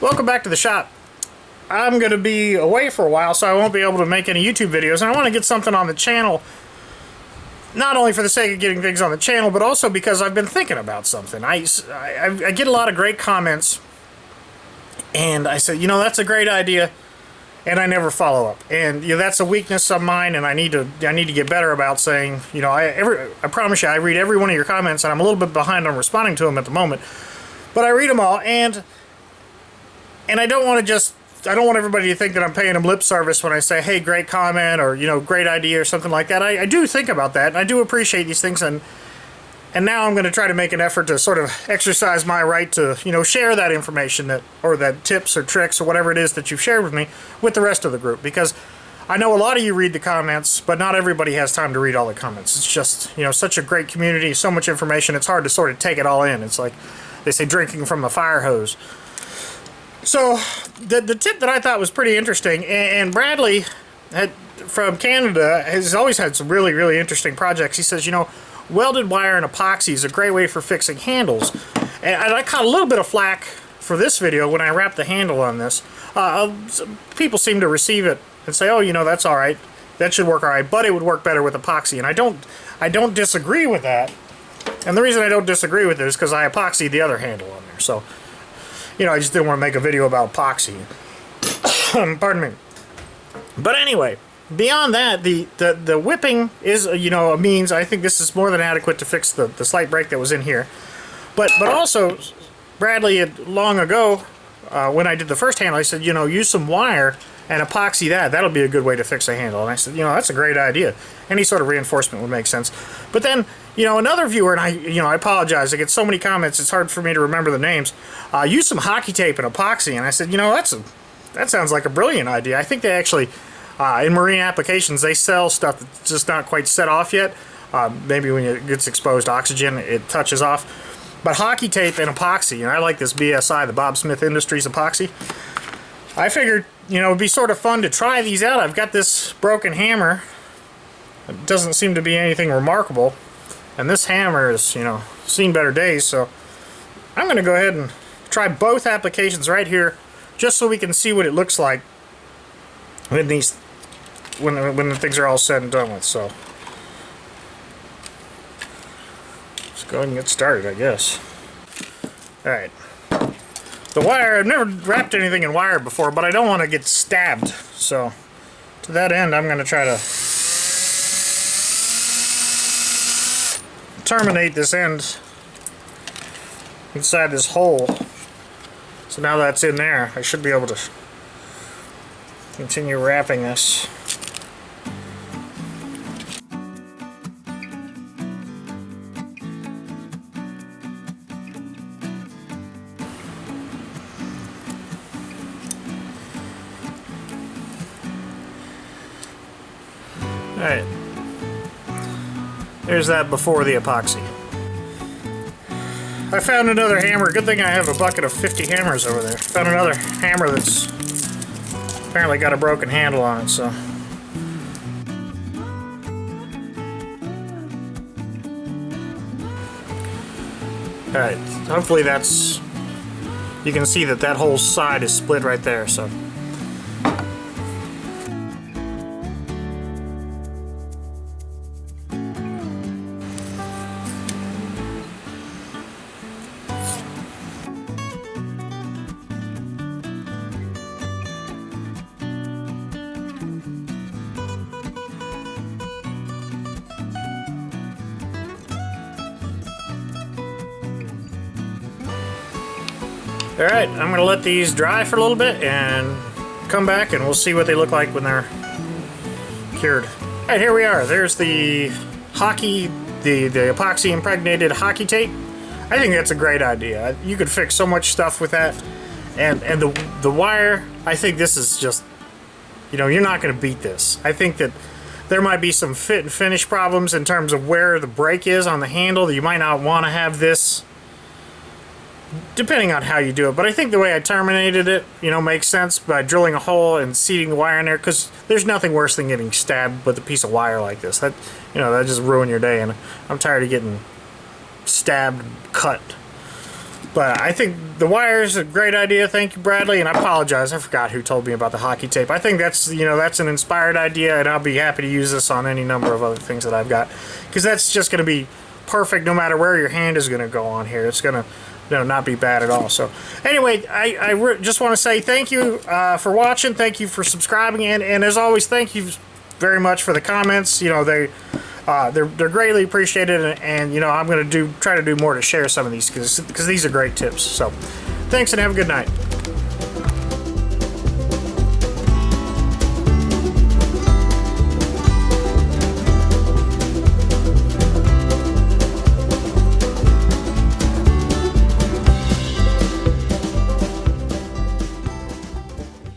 Welcome back to the shop. I'm going to be away for a while, so I won't be able to make any YouTube videos, and I want to get something on the channel, not only for the sake of getting things on the channel, but also because I've been thinking about something. I get a lot of great comments, and I said, you know, that's a great idea, and I never follow up. And you know, that's a weakness of mine, and I need to get better about saying, you know, I promise you, I read every one of your comments, and I'm a little bit behind on responding to them at the moment, but I read them all, and I don't want everybody to think that I'm paying them lip service when I say, hey, great comment, or, you know, great idea, or something like that. I do think about that, and I do appreciate these things, and now I'm going to try to make an effort to sort of exercise my right to, you know, share that information, or that tips or tricks or whatever it is that you've shared with me with the rest of the group, because I know a lot of you read the comments, but not everybody has time to read all the comments. It's just, you know, such a great community, so much information, it's hard to sort of take it all in. It's like they say, drinking from a fire hose. So, the tip that I thought was pretty interesting, and Bradley from Canada has always had some really, really interesting projects. He says, you know, welded wire and epoxy is a great way for fixing handles. And I caught a little bit of flack for this video when I wrapped the handle on this. People seem to receive it and say, oh, you know, that's all right. That should work all right, but it would work better with epoxy. And I don't disagree with that. And the reason I don't disagree with it is because I epoxied the other handle on there. So, you know, I just didn't want to make a video about epoxy. Pardon me. But anyway, beyond that, the whipping is, you know, a means. I think this is more than adequate to fix the slight break that was in here. But also, Bradley had long ago, when I did the first handle, I said, you know, use some wire and epoxy that. That'll be a good way to fix a handle. And I said, you know, that's a great idea. Any sort of reinforcement would make sense. But then, you know, another viewer, and I apologize, I get so many comments, it's hard for me to remember the names, use some hockey tape and epoxy. And I said, you know, that sounds like a brilliant idea. I think they actually, in marine applications, they sell stuff that's just not quite set off yet. Maybe when it gets exposed to oxygen, it touches off. But hockey tape and epoxy, and I like this BSI, the Bob Smith Industries epoxy. I figured, you know, it'd be sort of fun to try these out. I've got this broken hammer. It doesn't seem to be anything remarkable. And this hammer has, you know, seen better days, so I'm going to go ahead and try both applications right here, just so we can see what it looks like when the things are all said and done with. So let's go ahead and get started, I guess. All right. The wire, I've never wrapped anything in wire before, but I don't want to get stabbed. So to that end, I'm going to try to terminate this end inside this hole. So now that's in there, I should be able to continue wrapping this. Alright. There's that before the epoxy. I found another hammer. Good thing I have a bucket of 50 hammers over there. Found another hammer that's apparently got a broken handle on it, so. Alright, hopefully that's, you can see that whole side is split right there, so. Alright, I'm going to let these dry for a little bit and come back and we'll see what they look like when they're cured. Alright, here we are. There's the hockey, the epoxy impregnated hockey tape. I think that's a great idea. You could fix so much stuff with that. And the wire, I think this is just, you know, you're not going to beat this. I think that there might be some fit and finish problems in terms of where the break is on the handle that you might not want to have this, depending on how you do it. But I think the way I terminated it, you know, makes sense by drilling a hole and seating the wire in there, because there's nothing worse than getting stabbed with a piece of wire like this. That, you know, that just ruin your day, and I'm tired of getting stabbed, cut. But I think the wire is a great idea. Thank you, Bradley. And I apologize, I forgot who told me about the hockey tape. I think that's, you know, that's an inspired idea, and I'll be happy to use this on any number of other things that I've got, because that's just going to be perfect no matter where your hand is going to go on here. It's going to, you know, not be bad at all. So anyway, I just want to say thank you for watching. Thank you for subscribing, and as always, thank you very much for the comments. You know, they're greatly appreciated, and you know, I'm going to try to do more to share some of these because these are great tips. So thanks, and have a good night.